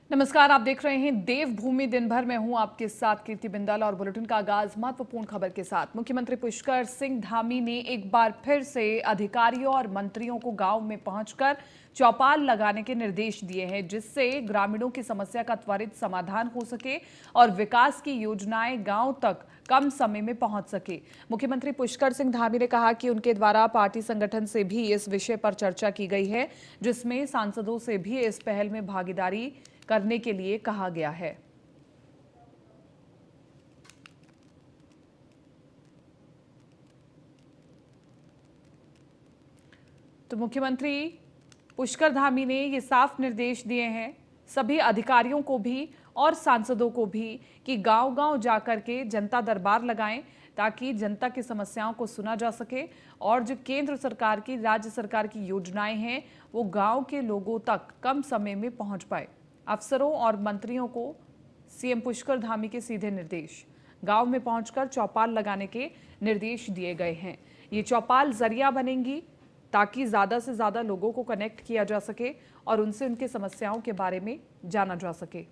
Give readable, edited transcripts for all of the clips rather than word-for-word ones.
नमस्कार, आप देख रहे हैं देवभूमि दिन भर। मैं हूं आपके साथ कीर्ति बिंदल और बुलेटिन का आगाज महत्वपूर्ण खबर के साथ। मुख्यमंत्री पुष्कर सिंह धामी ने एक बार फिर से अधिकारियों और मंत्रियों को गांव में पहुंचकर चौपाल लगाने के निर्देश दिए हैं, जिससे ग्रामीणों की समस्या का त्वरित समाधान हो सके और विकास की योजनाएं गांव तक कम समय में पहुंच सके। मुख्यमंत्री पुष्कर सिंह धामी ने कहा कि उनके द्वारा पार्टी संगठन से भी इस विषय पर चर्चा की गई है, जिसमें सांसदों से भी इस पहल में भागीदारी करने के लिए कहा गया है। तो मुख्यमंत्री पुष्कर धामी ने ये साफ निर्देश दिए हैं सभी अधिकारियों को भी और सांसदों को भी कि गांव-गांव जाकर के जनता दरबार लगाएं, ताकि जनता की समस्याओं को सुना जा सके और जो केंद्र सरकार की, राज्य सरकार की योजनाएं हैं वो गांव के लोगों तक कम समय में पहुंच पाए। अफसरों और मंत्रियों को सीएम पुष्कर धामी के सीधे निर्देश, गांव में पहुंचकर चौपाल लगाने के निर्देश दिए गए हैं। ये चौपाल जरिया बनेंगी ताकि ज्यादा से ज्यादा लोगों को कनेक्ट किया जा सके और उनसे उनकी समस्याओं के बारे में जाना जा सके।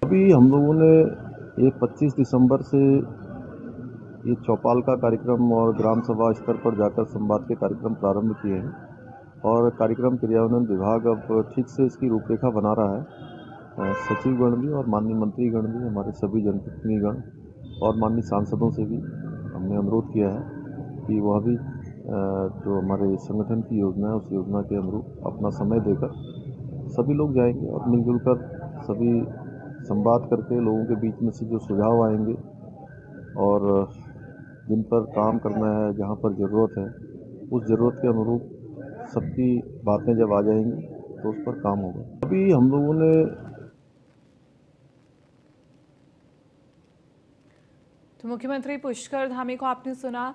अभी हम लोगों ने ये 25 दिसंबर से ये चौपाल का कार्यक्रम और ग्राम सभा स्तर पर जाकर संवाद के कार्यक्रम प्रारंभ किए हैं और कार्यक्रम क्रियान्वयन विभाग अब ठीक से इसकी रूपरेखा बना रहा है। सचिवगण भी और माननीय मंत्रीगण भी, हमारे सभी जनप्रतिनिधिगण और माननीय सांसदों से भी हमने अनुरोध किया है कि वह भी जो हमारे संगठन की योजना है उस योजना के अनुरूप अपना समय देकर सभी लोग जाएंगे और मिलजुल कर सभी संवाद करके लोगों के बीच में से जो सुझाव आएंगे और जिन पर काम करना है, जहाँ पर ज़रूरत है, उस ज़रूरत के अनुरूप सबकी बातें जब आ जाएंगी तो उस पर काम होगा। अभी हम लोगों ने तो मुख्यमंत्री पुष्कर धामी को आपने सुना।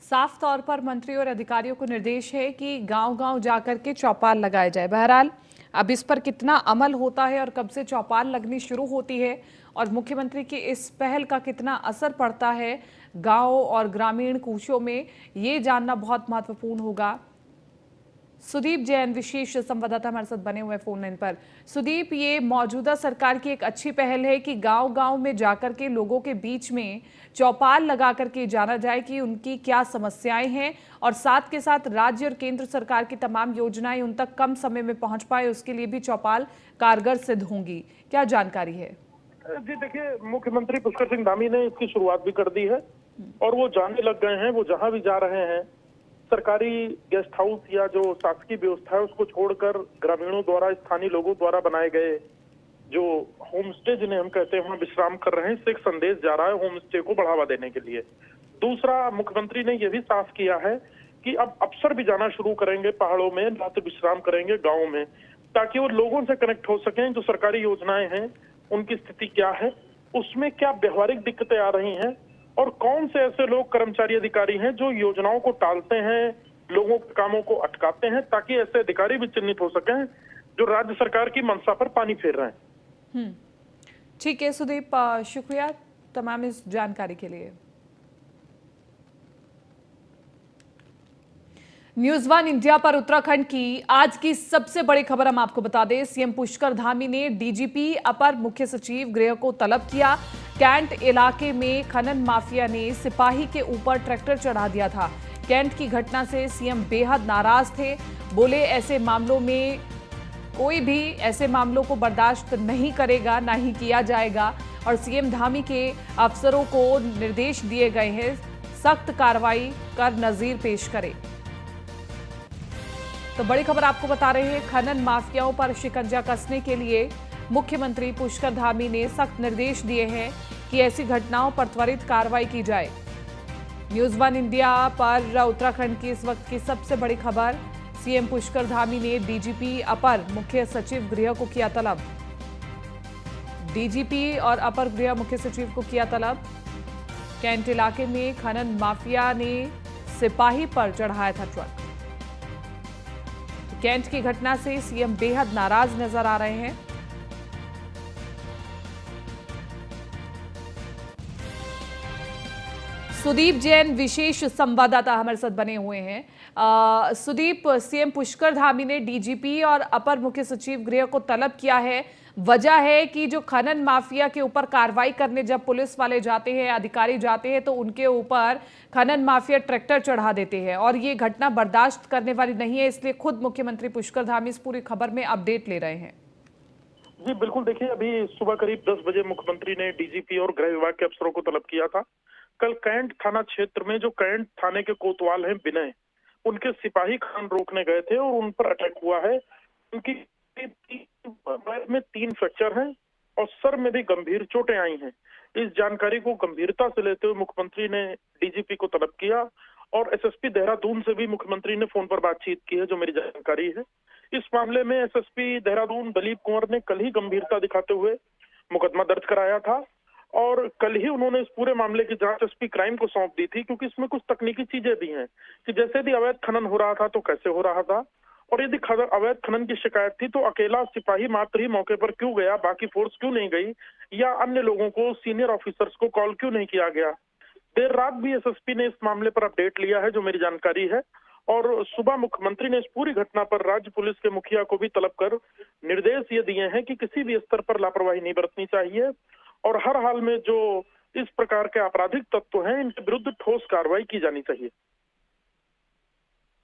साफ तौर पर मंत्री और अधिकारियों को निर्देश है कि गांव-गांव जाकर के चौपाल लगाए जाए। बहरहाल अब इस पर कितना अमल होता है और कब से चौपाल लगनी शुरू होती है और मुख्यमंत्री की इस पहल का कितना असर पड़ता है गांव और ग्रामीण कूचों में, ये जानना बहुत महत्वपूर्ण होगा। सुदीप जैन विशेष संवाददाता हमारे साथ बने हुए फोन लाइन पर। सुदीप, ये मौजूदा सरकार की एक अच्छी पहल है कि गांव-गांव में जाकर के लोगों के बीच में चौपाल लगा करके जाना जाए कि उनकी क्या समस्याएं हैं और साथ के साथ राज्य और केंद्र सरकार की तमाम योजनाएं उन तक कम समय में पहुंच पाए, उसके लिए भी चौपाल कारगर सिद्ध होंगी। क्या जानकारी है? जी देखिए, मुख्यमंत्री पुष्कर सिंह धामी ने इसकी शुरुआत भी कर दी है और वो जाने लग गए हैं। वो जहां भी जा रहे हैं, सरकारी गेस्ट हाउस या जो शासकीय व्यवस्था है उसको छोड़कर ग्रामीणों द्वारा, स्थानीय लोगों द्वारा बनाए गए जो होम स्टे जिन्हें हम कहते हैं, वहां विश्राम कर रहे हैं। इससे एक संदेश जा रहा है होम स्टे को बढ़ावा देने के लिए। दूसरा, मुख्यमंत्री ने यह भी साफ किया है कि अब अफसर भी जाना शुरू करेंगे पहाड़ों में, रात विश्राम करेंगे गाँव में, ताकि वो लोगों से कनेक्ट हो सकें। जो सरकारी योजनाएं हैं उनकी स्थिति क्या है, उसमें क्या व्यवहारिक दिक्कतें आ रही हैं और कौन से ऐसे लोग, कर्मचारी, अधिकारी हैं जो योजनाओं को टालते हैं, लोगों के कामों को अटकाते हैं, ताकि ऐसे अधिकारी भी चिन्हित हो सकें जो राज्य सरकार की मंशा पर पानी फेर रहे हैं। ठीक है सुदीप, शुक्रिया तमाम इस जानकारी के लिए। न्यूज़ वन इंडिया पर उत्तराखंड की आज की सबसे बड़ी खबर हम आपको बता दें। सीएम पुष्कर धामी ने डीजीपी, अपर मुख्य सचिव गृह को तलब किया। कैंट इलाके में खनन माफिया ने सिपाही के ऊपर ट्रैक्टर चढ़ा दिया था। कैंट की घटना से सीएम बेहद नाराज थे। बोले ऐसे मामलों में कोई भी ऐसे मामलों को बर्दाश्त नहीं करेगा, ना ही किया जाएगा और सीएम धामी के अफसरों को निर्देश दिए गए हैं सख्त कार्रवाई कर नजीर पेश करें। तो बड़ी खबर आपको बता रहे हैं, खनन माफियाओं पर शिकंजा कसने के लिए मुख्यमंत्री पुष्कर धामी ने सख्त निर्देश दिए हैं कि ऐसी घटनाओं पर त्वरित कार्रवाई की जाए। न्यूज़ वन इंडिया पर उत्तराखंड की इस वक्त की सबसे बड़ी खबर, सीएम पुष्कर धामी ने डीजीपी, अपर मुख्य सचिव गृह को किया तलब। डीजीपी और अपर गृह मुख्य सचिव को किया तलब। कैंट इलाके में खनन माफिया ने सिपाही पर चढ़ाया था ट्रक। कैंट की घटना से सीएम बेहद नाराज नजर आ रहे हैं। सुदीप जैन विशेष संवाददाता हमारे साथ बने हुए हैं। सुदीप, सीएम पुष्कर धामी ने डीजीपी और अपर मुख्य सचिव गृह को तलब किया है। वजह है कि जो खनन माफिया के ऊपर कार्रवाई करने जब पुलिस वाले जाते हैं, अधिकारी जाते हैं, तो उनके ऊपर खनन माफिया ट्रैक्टर चढ़ा देते हैं और ये घटना बर्दाश्त करने वाली नहीं है। इसलिए खुद मुख्यमंत्री पुष्कर धामी इस पूरी खबर में अपडेट ले रहे हैं। जी बिल्कुल, देखिए अभी सुबह करीब 10 बजे मुख्यमंत्री ने डीजीपी और गृह विभाग के अफसरों को तलब किया था। कल कैंट थाना क्षेत्र में जो कैंट थाने के कोतवाल हैं विनय, उनके सिपाही खनन रोकने गए थे और उन पर अटैक हुआ है। उनकी पैर में 3 फ्रैक्चर हैं और सर में भी गंभीर चोटें आई हैं। इस जानकारी को गंभीरता से लेते हुए मुख्यमंत्री ने डीजीपी को तलब किया और एसएसपी देहरादून से भी मुख्यमंत्री ने फोन पर बातचीत की है, जो मेरी जानकारी है। इस मामले में एसएसपी देहरादून दलीप कुंवर ने कल ही गंभीरता दिखाते हुए मुकदमा दर्ज कराया था और कल ही उन्होंने इस पूरे मामले की जांच एसपी क्राइम को सौंप दी थी, क्योंकि इसमें कुछ तकनीकी चीजें भी हैं कि जैसे यदि अवैध खनन हो रहा था तो कैसे हो रहा था, और यदि अवैध खनन की शिकायत थी तो अकेला सिपाही मात्र ही मौके पर क्यों गया, बाकी फोर्स क्यों नहीं गई, या अन्य लोगों को, सीनियर ऑफिसर्स को कॉल क्यों नहीं किया गया। देर रात भी एसएसपी ने इस मामले पर अपडेट लिया है, जो मेरी जानकारी है, और सुबह मुख्यमंत्री ने इस पूरी घटना पर राज्य पुलिस के मुखिया को भी तलब कर निर्देश ये दिए हैं कि किसी भी स्तर पर लापरवाही नहीं बरतनी चाहिए और हर हाल में जो इस प्रकार के आपराधिक तत्व हैं इनके विरुद्ध ठोस कार्रवाई की जानी चाहिए।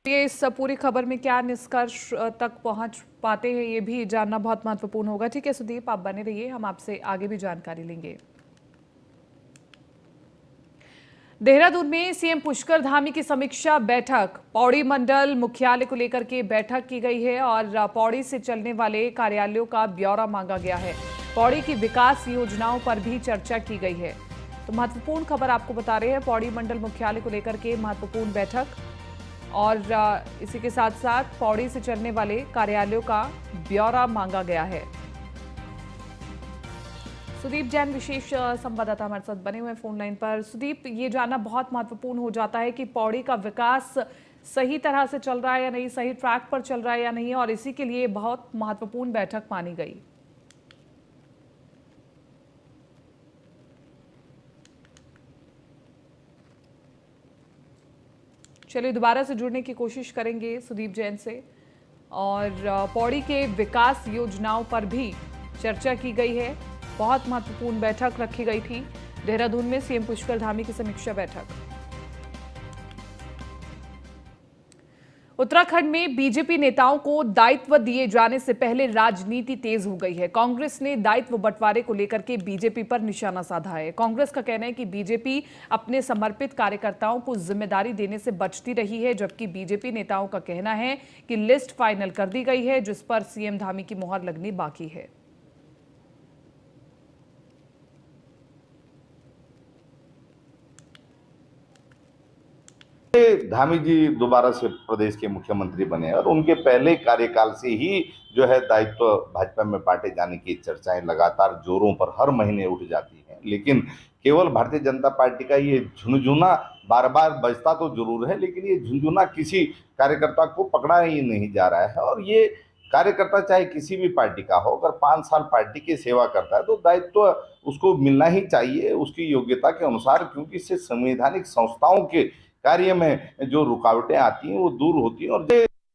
ये इस पूरी खबर में क्या निष्कर्ष तक पहुंच पाते हैं, ये भी जानना बहुत महत्वपूर्ण होगा। ठीक है सुदीप, आप बने रहिए, हम आपसे आगे भी जानकारी लेंगे। देहरादून में सीएम पुष्कर धामी की समीक्षा बैठक, पौड़ी मंडल मुख्यालय को लेकर के बैठक की गई है और पौड़ी से चलने वाले कार्यालयों का ब्यौरा मांगा गया है। पौड़ी की विकास योजनाओं पर भी चर्चा की गई है। तो महत्वपूर्ण खबर आपको बता रहे हैं, पौड़ी मंडल मुख्यालय को लेकर के महत्वपूर्ण बैठक और इसी के साथ साथ पौड़ी से चलने वाले कार्यालयों का ब्यौरा मांगा गया है। सुदीप जैन विशेष संवाददाता हमारे साथ बने हुए हैं फोन लाइन पर। सुदीप, ये जानना बहुत महत्वपूर्ण हो जाता है कि पौड़ी का विकास सही तरह से चल रहा है या नहीं, सही ट्रैक पर चल रहा है या नहीं, और इसी के लिए बहुत महत्वपूर्ण बैठक मानी गई। चलिए दोबारा से जुड़ने की कोशिश करेंगे सुदीप जैन से। और पौड़ी के विकास योजनाओं पर भी चर्चा की गई है। बहुत महत्वपूर्ण बैठक रखी गई थी देहरादून में, सीएम पुष्कर धामी की समीक्षा बैठक। उत्तराखंड में बीजेपी नेताओं को दायित्व दिए जाने से पहले राजनीति तेज हो गई है। कांग्रेस ने दायित्व बंटवारे को लेकर के बीजेपी पर निशाना साधा है। कांग्रेस का कहना है कि बीजेपी अपने समर्पित कार्यकर्ताओं को जिम्मेदारी देने से बचती रही है, जबकि बीजेपी नेताओं का कहना है कि लिस्ट फाइनल कर दी गई है, जिस पर सीएम धामी की मुहर लगनी बाकी है। धामी जी दोबारा से प्रदेश के मुख्यमंत्री बने और उनके पहले कार्यकाल से ही जो है दायित्व भाजपा में बांटे जाने की चर्चाएं लगातार जोरों पर हर महीने उठ जाती हैं, लेकिन केवल भारतीय जनता पार्टी का ये झुनझुना बार बार बजता तो जरूर है, लेकिन ये झुनझुना किसी कार्यकर्ता को पकड़ा ही नहीं जा रहा है। और ये कार्यकर्ता चाहे किसी भी पार्टी का हो, अगर 5 साल पार्टी की सेवा करता है तो दायित्व उसको मिलना ही चाहिए उसकी योग्यता के अनुसार, क्योंकि इससे संवैधानिक संस्थाओं के कार्य में जो रुकावटें आती हैं वो दूर होती हैं। और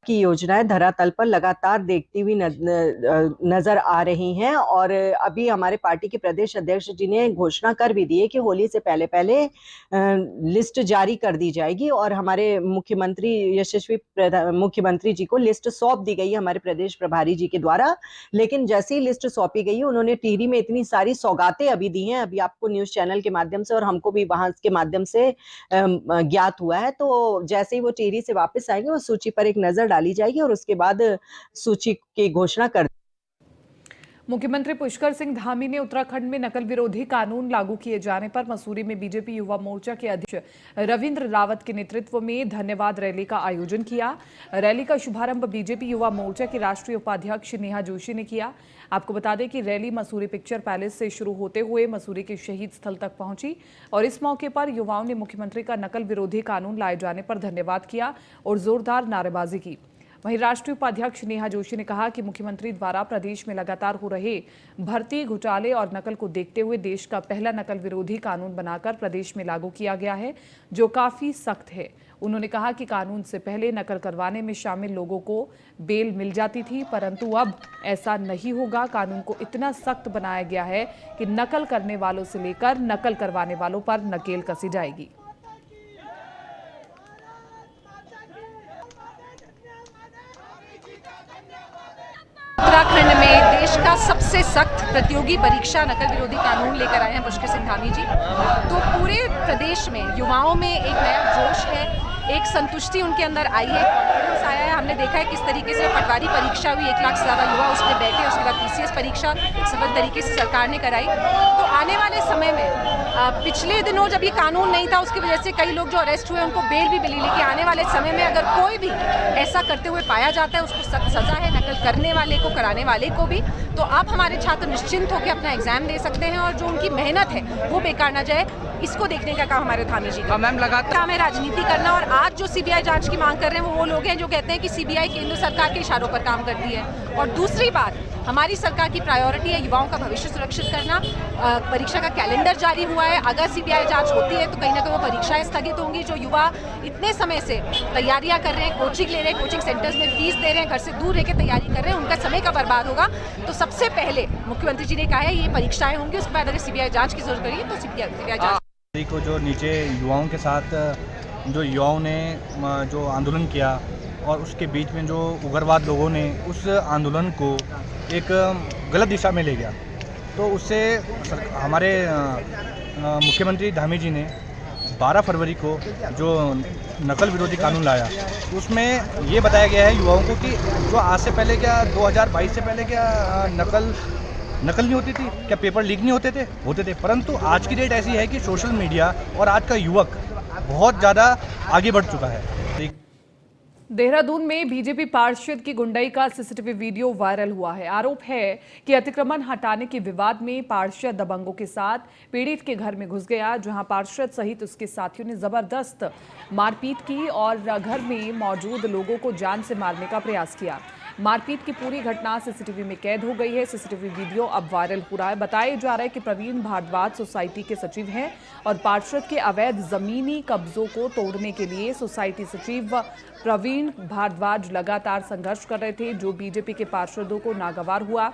की योजनाएं धरातल पर लगातार देखती हुई नजर आ रही हैं और अभी हमारे पार्टी के प्रदेश अध्यक्ष जी ने घोषणा कर भी दी है कि होली से पहले लिस्ट जारी कर दी जाएगी और हमारे मुख्यमंत्री यशस्वी मुख्यमंत्री जी को लिस्ट सौंप दी गई है हमारे प्रदेश प्रभारी जी के द्वारा। लेकिन जैसे ही लिस्ट सौंपी गई है उन्होंने टिहरी में इतनी सारी सौगातें अभी दी हैं, अभी आपको न्यूज चैनल के माध्यम से और हमको भी वहां के माध्यम से ज्ञात हुआ है। तो जैसे ही वो टिहरी से वापस आएंगे उस सूची पर एक नजर डाली जाएगी और उसके बाद सूची की घोषणा कर। मुख्यमंत्री पुष्कर सिंह धामी ने उत्तराखंड में नकल विरोधी कानून लागू किए जाने पर मसूरी में बीजेपी युवा मोर्चा के अध्यक्ष रविंद्र रावत के नेतृत्व में धन्यवाद रैली का आयोजन किया। रैली का शुभारंभ बीजेपी युवा मोर्चा की राष्ट्रीय उपाध्यक्ष नेहा जोशी ने किया। आपको बता दें कि रैली मसूरी पिक्चर पैलेस से शुरू होते हुए मसूरी के शहीद स्थल तक पहुंची और इस मौके पर युवाओं ने मुख्यमंत्री का नकल विरोधी कानून लाए जाने पर धन्यवाद किया और जोरदार नारेबाजी की। वहीं राष्ट्रीय उपाध्यक्ष नेहा जोशी ने कहा कि मुख्यमंत्री द्वारा प्रदेश में लगातार हो रहे भर्ती घोटाले और नकल को देखते हुए देश का पहला नकल विरोधी कानून बनाकर प्रदेश में लागू किया गया है, जो काफी सख्त है। उन्होंने कहा कि कानून से पहले नकल करवाने में शामिल लोगों को बेल मिल जाती थी, परंतु अब ऐसा नहीं होगा। कानून को इतना सख्त बनाया गया है कि नकल करने वालों से लेकर नकल करवाने वालों पर नकेल कसी जाएगी। उत्तराखंड में देश का सबसे सख्त प्रतियोगी परीक्षा नकल विरोधी कानून लेकर आए हैं पुष्कर सिंह धामी जी। तो पूरे प्रदेश में युवाओं में एक नया जोश है, एक संतुष्टि उनके अंदर आई है, कॉन्फिडेंस आया है। हमने देखा है किस तरीके से पटवारी परीक्षा हुई, 1 लाख से ज़्यादा युवा उस पर बैठे, उसके बाद TCS परीक्षा सफल तरीके से सरकार ने कराई। तो आने वाले समय में पिछले दिनों जब ये कानून नहीं था उसकी वजह से कई लोग जो अरेस्ट हुए उनको बेल भी मिली, लेकिन आने वाले समय में अगर कोई भी ऐसा करते हुए पाया जाता है उसको सख्त सजा है, नकल करने वाले को, कराने वाले को भी। तो अब हमारे छात्र निश्चिंत होकर अपना एग्जाम दे सकते हैं और जो उनकी मेहनत है वो बेकार ना जाए, इसको देखने का काम हमारे धामी जी का। मैम लगातार काम है राजनीति करना, और आज जो CBI जांच की मांग कर रहे हैं वो लोग हैं जो कहते हैं कि CBI केंद्र सरकार के इशारों पर काम करती है। और दूसरी बात, हमारी सरकार की प्रायोरिटी है युवाओं का भविष्य सुरक्षित करना। परीक्षा का कैलेंडर जारी हुआ है, अगर CBI जांच होती है तो कहीं ना कहीं वो परीक्षाएं स्थगित होंगी। जो युवा इतने समय से तैयारियां कर रहे हैं, कोचिंग ले रहे हैं, कोचिंग सेंटर्स में फीस दे रहे हैं, घर से दूर रह के तैयारी कर रहे हैं, उनका समय का बर्बाद होगा। तो सबसे पहले मुख्यमंत्री जी ने कहा है ये परीक्षाएं होंगी, उसके बाद अगर CBI जांच की जरूरत पड़ी तो CBI जांच को जो नीचे युवाओं के साथ जो युवाओं ने जो आंदोलन किया और उसके बीच में जो उग्रवाद लोगों ने उस आंदोलन को एक गलत दिशा में ले गया, तो उससे हमारे मुख्यमंत्री धामी जी ने 12 फरवरी को जो नकल विरोधी कानून लाया उसमें ये बताया गया है युवाओं को कि जो आज से पहले क्या 2022 से पहले क्या नकल नहीं होती थी, क्या पेपर लीक नहीं होते थे, परंतु आज की डेट ऐसी है कि सोशल मीडिया और आज का युवक बहुत ज़्यादा आगे बढ़ चुका है। देहरादून में बीजेपी पार्षद की गुंडई का CCTV वीडियो वायरल हुआ है। आरोप है कि अतिक्रमण हटाने के विवाद में पार्षद दबंगों के साथ पीड़ित के घर में घुस गया, जहां पार्षद सहित उसके साथियों ने जबरदस्त मारपीट की और घर में मौजूद लोगों को जान से मारने का प्रयास किया। मारपीट की पूरी घटना CCTV में कैद हो गई है। CCTV वीडियो अब वायरल हो रहा है। बताया जा रहा है कि प्रवीण भारद्वाज सोसाइटी के सचिव हैं और पार्षद के अवैध जमीनी कब्जों को तोड़ने के लिए सोसाइटी सचिव प्रवीण भारद्वाज लगातार संघर्ष कर रहे थे, जो बीजेपी के पार्षदों को नागवार हुआ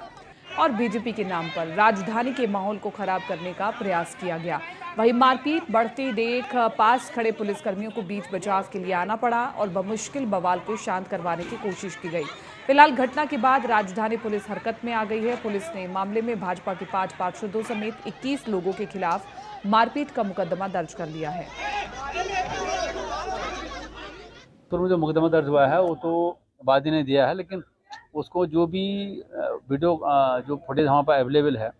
और बीजेपी के नाम पर राजधानी के माहौल को खराब करने का प्रयास किया गया। वहीं मारपीट बढ़ती देख पास खड़े पुलिसकर्मियों को बीच बचाव के लिए आना पड़ा और बमुश्किल बवाल को शांत करवाने की कोशिश की गई। फिलहाल घटना के बाद राजधानी पुलिस हरकत में आ गई है। पुलिस ने मामले में भाजपा के 5 पार्षदों समेत 21 लोगों के खिलाफ मारपीट का मुकदमा दर्ज कर लिया है। तो जो मुकदमा दर्ज हुआ है वो तो वादी ने दिया है, लेकिन उसको जो भी वीडियो जो फुटेज हमारे पास अवेलेबल है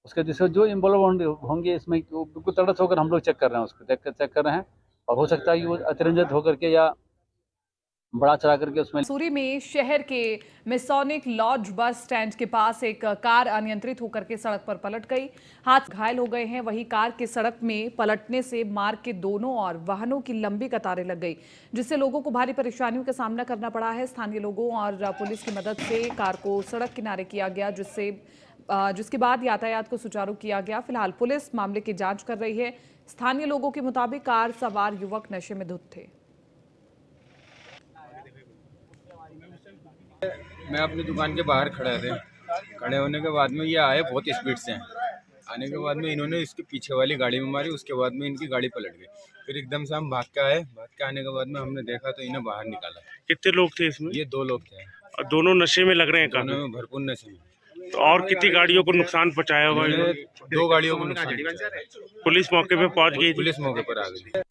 उसके जिससे जो इन्वॉल्व होंगे इसमें बिल्कुल तटस्थ होकर हम लोग चेक कर रहे हैं, उसको चेक कर रहे हैं। और हो सकता है कि वो अतिरंजित होकर के या बड़ा चढ़ा करके उसमें। सूरी में शहर के मिसोनिक लॉज बस स्टैंड के पास एक कार अनियंत्रित होकर के सड़क पर पलट गई, हाथ घायल हो गए हैं। वहीं कार के सड़क में पलटने से मार्ग के दोनों ओर वाहनों की लंबी कतारें लग गई, जिससे लोगों को भारी परेशानियों का सामना करना पड़ा है। स्थानीय लोगों और पुलिस की मदद से कार को सड़क किनारे किया गया, जिसके बाद यातायात को सुचारू किया गया। फिलहाल पुलिस मामले की जांच कर रही है। स्थानीय लोगों के मुताबिक कार सवार युवक नशे में धुत थे। मैं अपनी दुकान के बाहर खड़े होने के बाद में ये आए बहुत स्पीड से। आने के बाद में इन्होंने इसके पीछे वाली गाड़ी में मारी, उसके बाद में इनकी गाड़ी पलट गई। फिर एकदम से हम भाग के आए, भाग के आने के बाद में हमने देखा तो इन्हें बाहर निकाला। कितने लोग थे इसमें? ये 2 लोग थे और दोनों नशे में लग रहे हैं, दोनों में भरपूर नशे में। तो और कितनी गाड़ियों को नुकसान पहुंचाया होगा? 2 गाड़ियों को नुकसान पहुंचा। पुलिस मौके पे पहुंच गई? पुलिस मौके पर आ गई।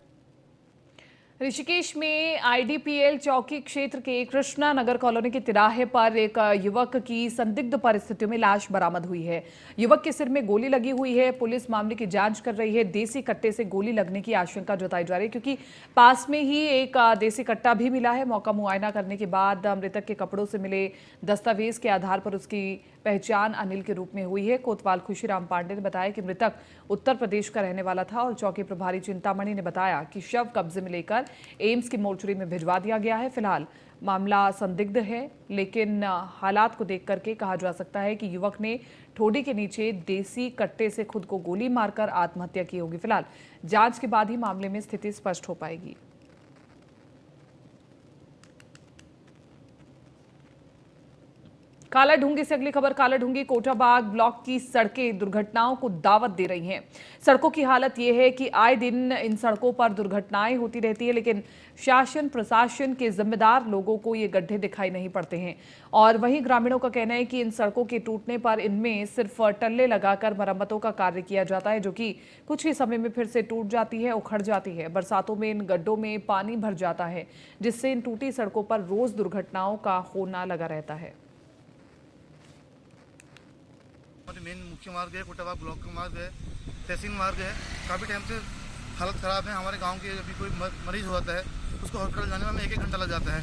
ऋषिकेश में IDPL चौकी क्षेत्र के कृष्णा नगर कॉलोनी के तिराहे पर एक युवक की संदिग्ध परिस्थितियों में लाश बरामद हुई है। युवक के सिर में गोली लगी हुई है। पुलिस मामले की जांच कर रही है। देसी कट्टे से गोली लगने की आशंका जताई जा रही है, क्योंकि पास में ही एक देसी कट्टा भी मिला है। मौका मुआयना करने के बाद मृतक के कपड़ों से मिले दस्तावेज के आधार पर उसकी पहचान अनिल के रूप में हुई है। कोतवाल खुशीराम पांडे ने बताया कि मृतक उत्तर प्रदेश का रहने वाला था और चौकी प्रभारी चिंतामणि ने बताया कि शव कब्जे में लेकर एम्स की मोर्चरी में भिजवा दिया गया है। फिलहाल मामला संदिग्ध है, लेकिन हालात को देख करके कहा जा सकता है कि युवक ने ठोडी के नीचे देसी कट्टे से खुद को गोली मारकर आत्महत्या की होगी। फिलहाल जांच के बाद ही मामले में स्थिति स्पष्ट हो पाएगी। कालाढूंगी से अगली खबर। कालाढूंगी कोटाबाग ब्लॉक की सड़कें दुर्घटनाओं को दावत दे रही हैं। सड़कों की हालत यह है कि आए दिन इन सड़कों पर दुर्घटनाएं होती रहती है, लेकिन शासन प्रशासन के जिम्मेदार लोगों को ये गड्ढे दिखाई नहीं पड़ते हैं। और वहीं ग्रामीणों का कहना है कि इन सड़कों के टूटने पर इनमें सिर्फ टल्ले लगाकर मरम्मतों का कार्य किया जाता है, जो कि कुछ ही समय में फिर से टूट जाती है, उखड़ जाती है। बरसातों में इन गड्ढों में पानी भर जाता है, जिससे इन टूटी सड़कों पर रोज दुर्घटनाओं का होना लगा रहता है। मेन मुख्य मार्ग है, कोटाबाग ब्लॉक का मार्ग है, तहसील मार्ग है। काफ़ी टाइम से हालत ख़राब है। हमारे गांव के अभी कोई मरीज हो जाता है, उसको हॉस्पिटल जाने में हमें 1-1 घंटा लग जाता है।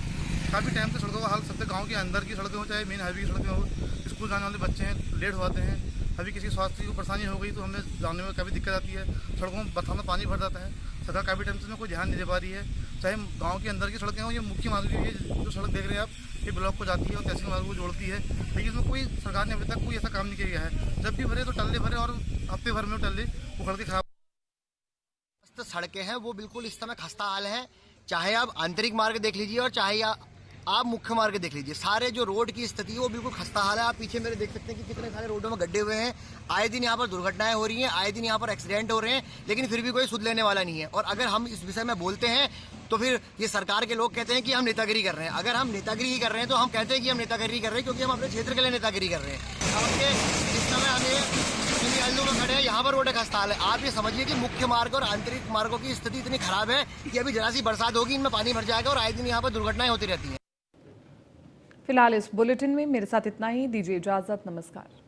काफ़ी टाइम से सड़कों का हाल सबसे गांव के अंदर की सड़कें हो, चाहे मेन हाईवे की सड़कें हो, स्कूल जाने वाले बच्चे हैं, लेट हो जाते हैं। अभी किसी स्वास्थ्य को परेशानी हो गई तो हमें जाने में काफ़ी दिक्कत आती है। सड़कों में बरसात में पानी भर जाता है। सरकार काफ़ी टाइम से कोई ध्यान नहीं दे पा रही है, चाहे गाँव के अंदर की सड़कें हों, ये मुख्य मार्ग की जो सड़क देख रहे हैं आप, ये ब्लॉक को जाती है और तहसील मार्ग को जोड़ती है। लेकिन इसमें कोई सरकार ने अभी तक कोई ऐसा काम नहीं किया गया है। जब भी भरे तो टल्ले भरे और हफ्ते भर में टल्ले उखड़ के खराब। सड़कें हैं वो बिल्कुल इस समय खस्ता हाल है। चाहे आप आंतरिक मार्ग देख लीजिए और चाहे आप मुख्य मार्ग देख लीजिए, सारे जो रोड की स्थिति है वो बिल्कुल खस्ता हाल है। आप पीछे मेरे देख सकते हैं कि कितने सारे रोडों में गड्ढे हुए हैं। आए दिन यहाँ पर दुर्घटनाएं हो रही हैं, आए दिन यहाँ पर एक्सीडेंट हो रहे हैं, लेकिन फिर भी कोई सुध लेने वाला नहीं है। और अगर हम इस विषय में बोलते हैं तो फिर ये सरकार के लोग कहते हैं कि हम नेतागिरी कर रहे हैं। अगर हम नेतागिरी ही कर रहे हैं तो हम कहते हैं कि हम नेतागिरी कर रहे हैं, क्योंकि हम अपने क्षेत्र के लिए नेतागिरी कर रहे हैं। इस समय हमें अल्लू में खड़े हैं, यहाँ पर रोड खस्ता हाल है। आप ये समझिए कि मुख्य मार्ग और आंतरिक मार्गों की स्थिति इतनी खराब है कि अभी जरा सी बरसात होगी, इनमें पानी भर जाएगा और आए दिन यहाँ पर दुर्घटनाएं होती रहती हैं। फिलहाल इस बुलेटिन में मेरे साथ इतना ही। दीजिए इजाजत। नमस्कार।